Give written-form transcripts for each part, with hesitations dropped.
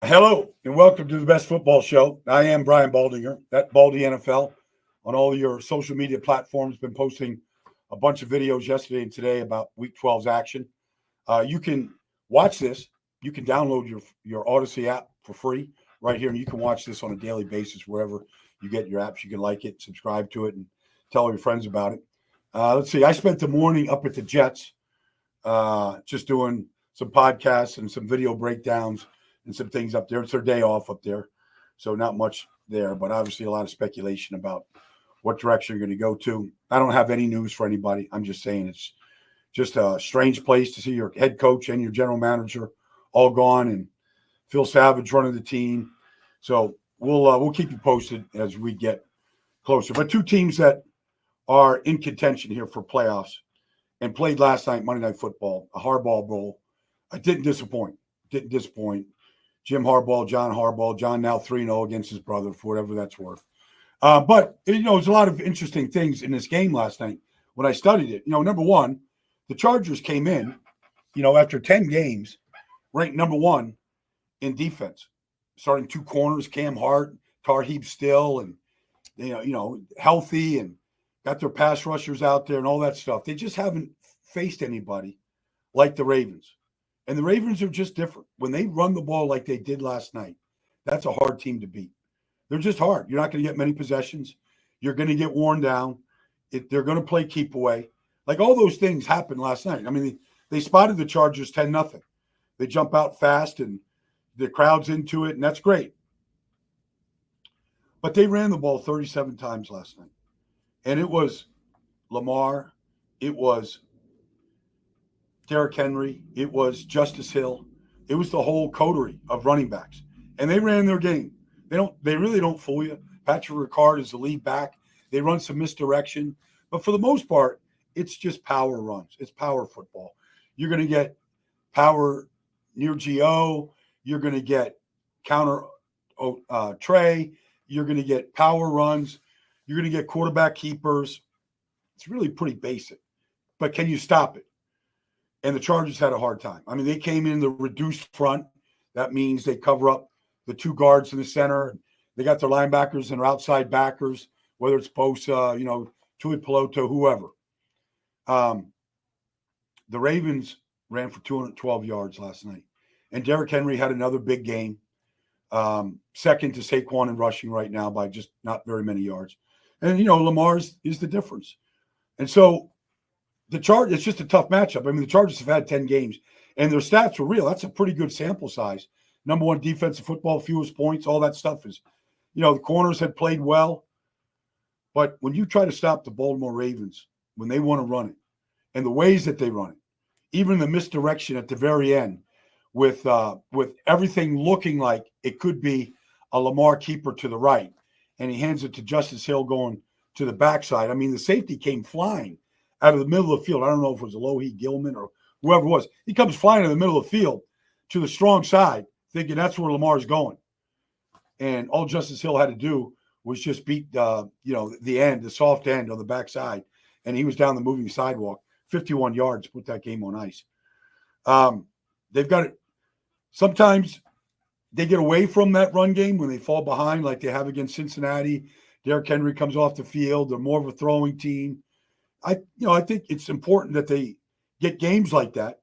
Hello and welcome to the best football show. I am Brian Baldinger, that Baldy NFL on all your social media platforms. Been posting a bunch of videos yesterday and today about Week 12's action. You can watch this. You can download your Odyssey app for free right here, and you can watch this on a daily basis wherever you get your apps. You can like it, subscribe to it, and tell all your friends about it. Let's see. I spent the morning up at the Jets, just doing some podcasts and some video breakdowns and some things up there. It's their day off up there, so not much there, but obviously a lot of speculation about what direction you're going to go to. I don't have any news for anybody. I'm just saying it's just a strange place to see your head coach and your general manager all gone and Phil Savage running the team. So we'll keep you posted as we get closer. But two teams that are in contention here for playoffs and played last night, Monday Night Football, a Harbaugh Bowl. I didn't disappoint. Jim Harbaugh, John now 3-0 against his brother for whatever that's worth. But, there's a lot of interesting things in this game last night when I studied it. Number one, the Chargers came in, after 10 games, ranked number one in defense, starting two corners, Cam Hart, Tarheeb Still, and, healthy and got their pass rushers out there and all that stuff. They just haven't faced anybody like the Ravens. And the Ravens are just different. When they run the ball like they did last night, that's a hard team to beat. They're just hard. You're not going to get many possessions. You're going to get worn down. They're going to play keep away. Like all those things happened last night. I mean, they spotted the Chargers 10-0. They jump out fast and the crowd's into it, and that's great. But they ran the ball 37 times last night. And it was Lamar. It was Derrick Henry, it was Justice Hill, it was the whole coterie of running backs, and they ran their game. They really don't fool you. Patrick Ricard is the lead back. They run some misdirection, but for the most part, it's just power runs. It's power football. You're going to get power near GO. You're going to get counter Trey. You're going to get power runs. You're going to get quarterback keepers. It's really pretty basic, but can you stop it? And the Chargers had a hard time. I mean, they came in the reduced front. That means they cover up the two guards in the center. They got their linebackers and their outside backers, whether it's Bosa, Tui Peloto, whoever. The Ravens ran for 212 yards last night. And Derrick Henry had another big game. Second to Saquon in rushing right now by just not very many yards. And, Lamar's is the difference. And so it's just a tough matchup. I mean, the Chargers have had 10 games, and their stats were real. That's a pretty good sample size. Number one defensive football, fewest points, all that stuff is, the corners had played well. But when you try to stop the Baltimore Ravens, when they want to run it, and the ways that they run it, even the misdirection at the very end with everything looking like it could be a Lamar keeper to the right, and he hands it to Justice Hill going to the backside. I mean, the safety came flying out of the middle of the field. I don't know if it was Alohi Gilman or whoever it was. He comes flying in the middle of the field to the strong side, thinking that's where Lamar's going. And all Justice Hill had to do was just beat, the end, the soft end on the backside, and he was down the moving sidewalk, 51 yards, put that game on ice. They've got it. Sometimes they get away from that run game when they fall behind, like they have against Cincinnati. Derrick Henry comes off the field. They're more of a throwing team. I think it's important that they get games like that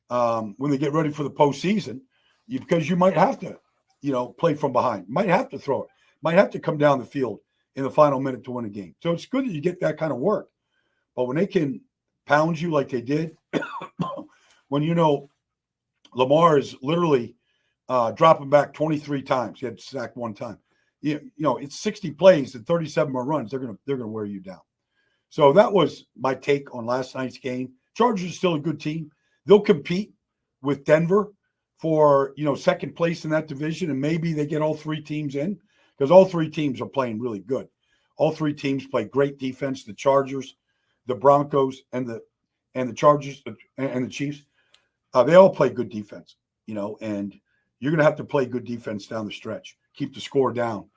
when they get ready for the postseason, because you might have to, play from behind. Might have to throw it. Might have to come down the field in the final minute to win a game. So it's good that you get that kind of work. But when they can pound you like they did, when Lamar is literally dropping back 23 times, he had sacked one time. It's 60 plays and 37 more runs. They're gonna wear you down. So that was my take on last night's game. Chargers are still a good team. They'll compete with Denver for, second place in that division, and maybe they get all three teams in, because all three teams are playing really good. All three teams play great defense. The Chargers, the Broncos, and the Chargers and the Chiefs, they all play good defense, and you're going to have to play good defense down the stretch. Keep the score down.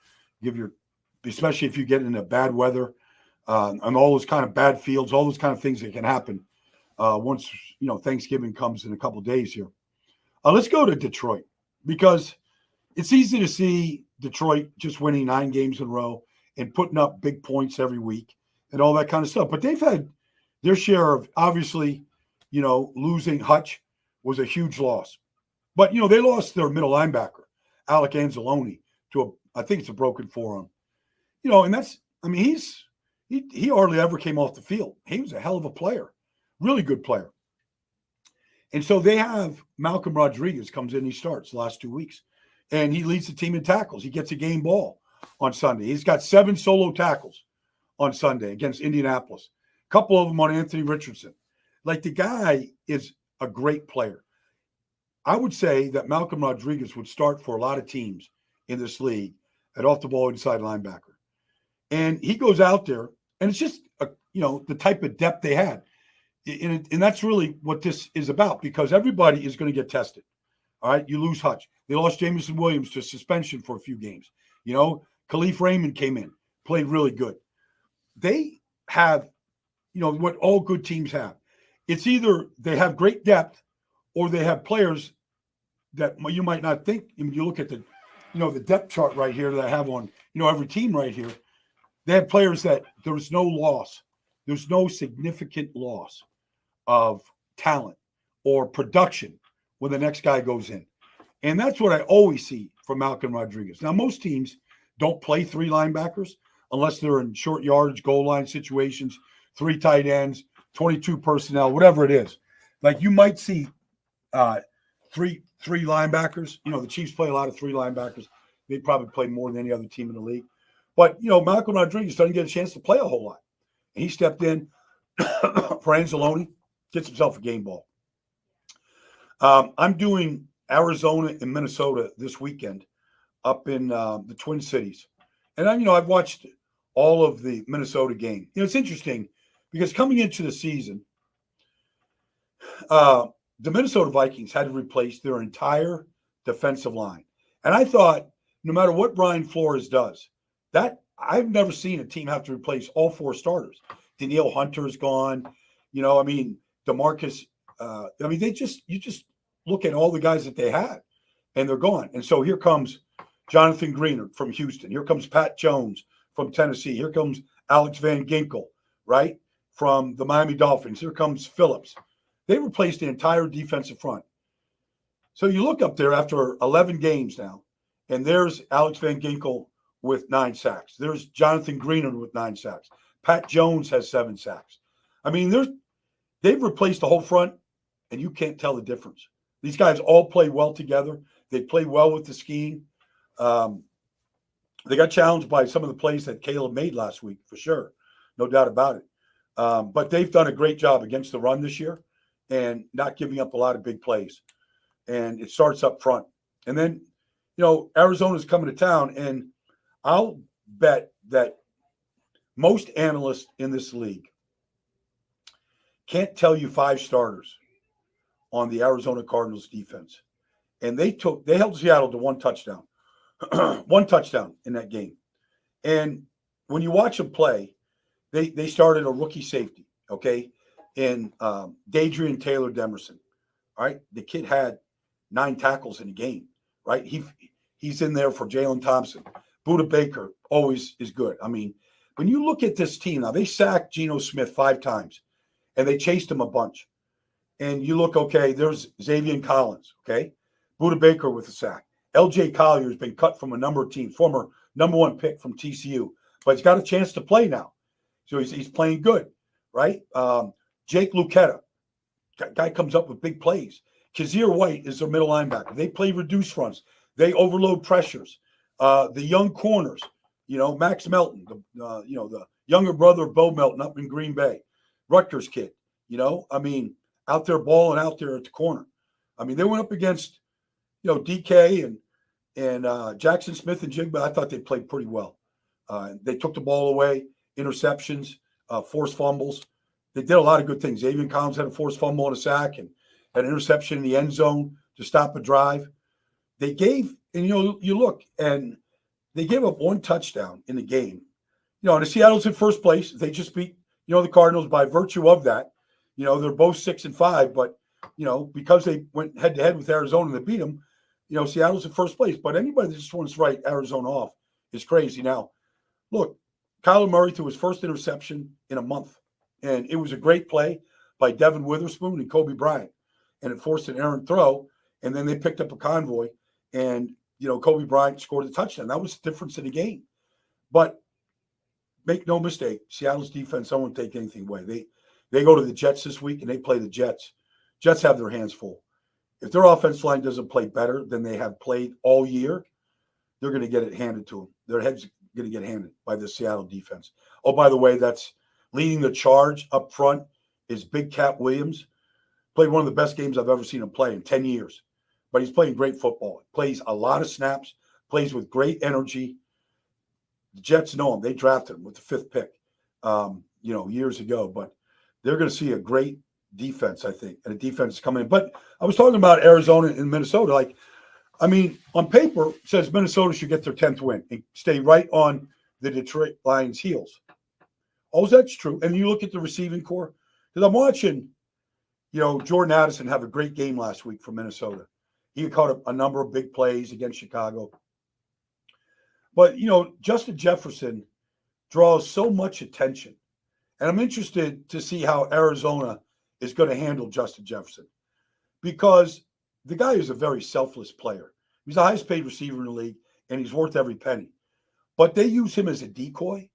Especially if you get into bad weather, and all those kind of bad fields, all those kind of things that can happen once Thanksgiving comes in a couple of days here. Let's go to Detroit, because it's easy to see Detroit just winning 9 games in a row and putting up big points every week and all that kind of stuff. But they've had their share of, obviously, losing Hutch was a huge loss. But, they lost their middle linebacker, Alec Anzalone, I think it's a broken forearm. And that's, he hardly ever came off the field. He was a hell of a player, really good player. And so they have Malcolm Rodriguez comes in, he starts the last 2 weeks, and he leads the team in tackles. He gets a game ball on Sunday. He's got 7 solo tackles on Sunday against Indianapolis. A couple of them on Anthony Richardson. Like, the guy is a great player. I would say that Malcolm Rodriguez would start for a lot of teams in this league at off-the-ball inside linebacker. And he goes out there, and it's just, the type of depth they had. And that's really what this is about, because everybody is going to get tested. All right, you lose Hutch. They lost Jameson Williams to suspension for a few games. Khalif Raymond came in, played really good. They have, what all good teams have. It's either they have great depth or they have players that you might not think. You look at the, the depth chart right here that I have on, every team right here. They have players that there's no loss. There's no significant loss of talent or production when the next guy goes in. And that's what I always see from Malcolm Rodriguez. Now, most teams don't play 3 linebackers unless they're in short yardage, goal line situations, 3 tight ends, 22 personnel, whatever it is. Like, you might see three linebackers. The Chiefs play a lot of 3 linebackers. They probably play more than any other team in the league. But, Malcolm Rodriguez doesn't get a chance to play a whole lot. And he stepped in for Anzalone, gets himself a game ball. I'm doing Arizona and Minnesota this weekend up in the Twin Cities. And I've watched all of the Minnesota game. It's interesting because coming into the season, the Minnesota Vikings had to replace their entire defensive line. And I thought, no matter what Brian Flores does, that I've never seen a team have to replace all 4 starters. Danielle Hunter's gone. DeMarcus. You just look at all the guys that they had, and they're gone. And so here comes Jonathan Greener from Houston. Here comes Pat Jones from Tennessee. Here comes Alex Van Ginkel, right, from the Miami Dolphins. Here comes Phillips. They replaced the entire defensive front. So you look up there after 11 games now, and there's Alex Van Ginkel with 9 sacks. There's Jonathan Greener with 9 sacks. Pat Jones has 7 sacks. They've replaced the whole front, and you can't tell the difference. These guys all play well together. They play well with the scheme. They got challenged by some of the plays that Caleb made last week, for sure. No doubt about it. But they've done a great job against the run this year and not giving up a lot of big plays. And it starts up front. And then, Arizona's coming to town, and I'll bet that most analysts in this league can't tell you 5 starters on the Arizona Cardinals defense. And they held Seattle to 1 touchdown. 1 touchdown in that game. And when you watch them play, they started a rookie safety, okay, in Deatrick Taylor Demerson. All right. The kid had 9 tackles in the game, right? He's in there for Jalen Thompson. Buda Baker always is good. When you look at this team now, they sacked Geno Smith 5 times, and they chased him a bunch. And you look, okay, there's Xavier Collins, okay? Buda Baker with a sack. L.J. Collier has been cut from a number of teams, former number 1 pick from TCU, but he's got a chance to play now. So he's playing good, right? Jake Lucetta, guy comes up with big plays. Kazir White is their middle linebacker. They play reduced fronts. They overload pressures. The young corners, Max Melton, the younger brother of Bo Melton up in Green Bay, Rutgers kid, out there balling out there at the corner. They went up against, DK and Jackson Smith and Jigba. I thought they played pretty well. They took the ball away, interceptions, forced fumbles. They did a lot of good things. Xavier Collins had a forced fumble and a sack and an interception in the end zone to stop a drive. They gave, and you look, and they gave up 1 touchdown in the game. And Seattle's in first place. They just beat, the Cardinals by virtue of that. They're both 6-5, but, because they went head-to-head with Arizona and they beat them, Seattle's in first place. But anybody that just wants to write Arizona off is crazy. Now, look, Kyler Murray threw his first interception in a month. And it was a great play by Devin Witherspoon and Kobe Bryant. And it forced an errant throw. And then they picked up a convoy. And, Kobe Bryant scored a touchdown. That was the difference in the game. But make no mistake, Seattle's defense, I won't take anything away. They go to the Jets this week, and they play the Jets. Jets have their hands full. If their offensive line doesn't play better than they have played all year, they're going to get it handed to them. Their head's going to get handed by the Seattle defense. Oh, by the way, that's leading the charge up front is Big Cat Williams. Played one of the best games I've ever seen him play in 10 years. But he's playing great football. Plays a lot of snaps, plays with great energy. The Jets know him. They drafted him with the 5th pick, years ago. But they're going to see a great defense, I think, and a defense is coming in. But I was talking about Arizona and Minnesota. On paper, it says Minnesota should get their 10th win and stay right on the Detroit Lions' heels. Oh, that's true. And you look at the receiving core, because I'm watching, Jordan Addison have a great game last week for Minnesota. He caught a number of big plays against Chicago. But, Justin Jefferson draws so much attention. And I'm interested to see how Arizona is going to handle Justin Jefferson, because the guy is a very selfless player. He's the highest paid receiver in the league, and he's worth every penny. But they use him as a decoy.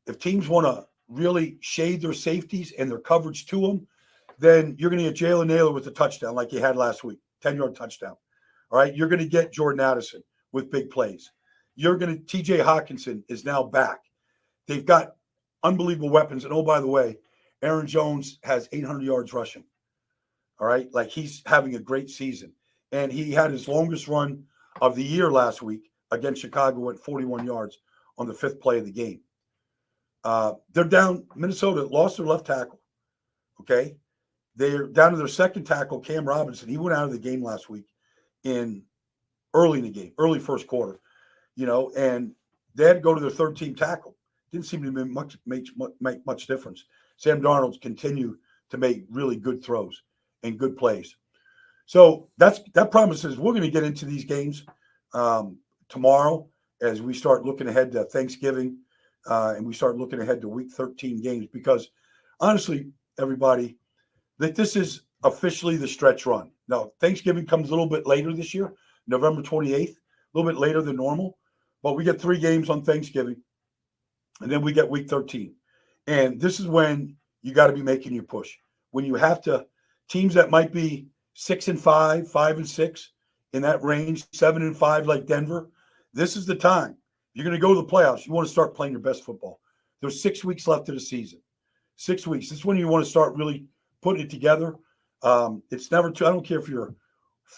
If teams want to really shade their safeties and their coverage to him, then you're going to get Jalen Naylor with a touchdown like he had last week, 10-yard touchdown. All right, you're going to get Jordan Addison with big plays. TJ Hutchinson is now back. They've got unbelievable weapons. And, oh, by the way, Aaron Jones has 800 yards rushing. All right, he's having a great season. And he had his longest run of the year last week against Chicago at 41 yards on the 5th play of the game. They're down. Minnesota lost their left tackle. Okay, they're down to their second tackle, Cam Robinson. He went out of the game last week early in the game, early first quarter. And they had to go to their third-team tackle. Didn't seem to make much difference. Sam Darnold's continue to make really good throws and good plays. So that promises we're going to get into these games tomorrow as we start looking ahead to Thanksgiving and we start looking ahead to Week 13 games, because honestly, everybody, that this is officially the stretch run. Now, Thanksgiving comes a little bit later this year, November 28th, a little bit later than normal, but we get 3 games on Thanksgiving, and then we get Week 13. And this is when you got to be making your push. When you have to, teams that might be 6-5, 5-6, in that range, 7-5 like Denver, this is the time. You're going to go to the playoffs. You want to start playing your best football. There's 6 weeks left of the season. 6 weeks. This is when you want to start really putting it together. It's never too. I don't care if you're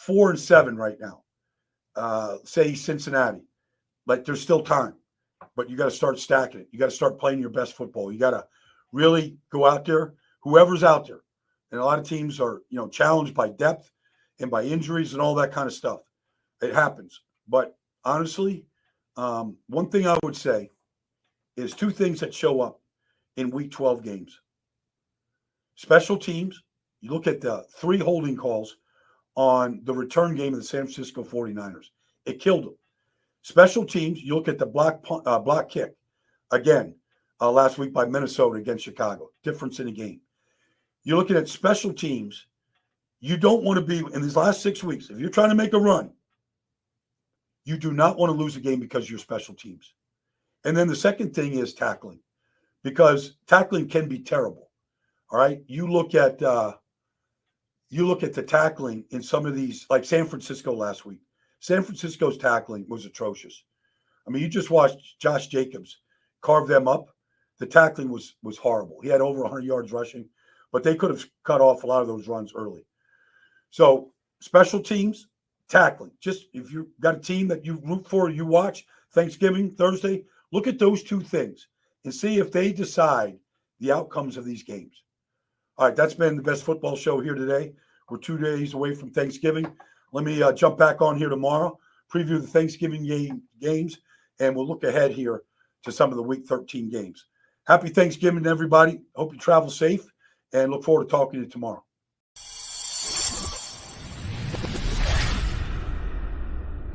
4-7 right now. Say Cincinnati. There's still time. But you got to start stacking it. You got to start playing your best football. You got to really go out there, whoever's out there. And a lot of teams are, challenged by depth and by injuries and all that kind of stuff. It happens. But honestly, one thing I would say is 2 things that show up in Week 12 games. Special teams. You look at the 3 holding calls on the return game of the San Francisco 49ers. It killed them. Special teams, you look at the block kick, again, last week by Minnesota against Chicago. Difference in the game. You're looking at special teams. You don't want to be, in these last 6 weeks, if you're trying to make a run, you do not want to lose a game because you're special teams. And then the second thing is tackling, because tackling can be terrible. All right. You look at the tackling in some of these, like San Francisco last week. San Francisco's tackling was atrocious. I mean, you just watched Josh Jacobs carve them up. The tackling was horrible. He had over 100 yards rushing, but they could have cut off a lot of those runs early. So special teams, tackling. Just if you've got a team that you root for, you watch Thanksgiving, Thursday, look at those 2 things and see if they decide the outcomes of these games. All right, that's been the Best Football Show here today. We're 2 days away from Thanksgiving. Let me jump back on here tomorrow, preview the Thanksgiving games, and we'll look ahead here to some of the Week 13 games. Happy Thanksgiving, everybody. Hope you travel safe, and look forward to talking to you tomorrow.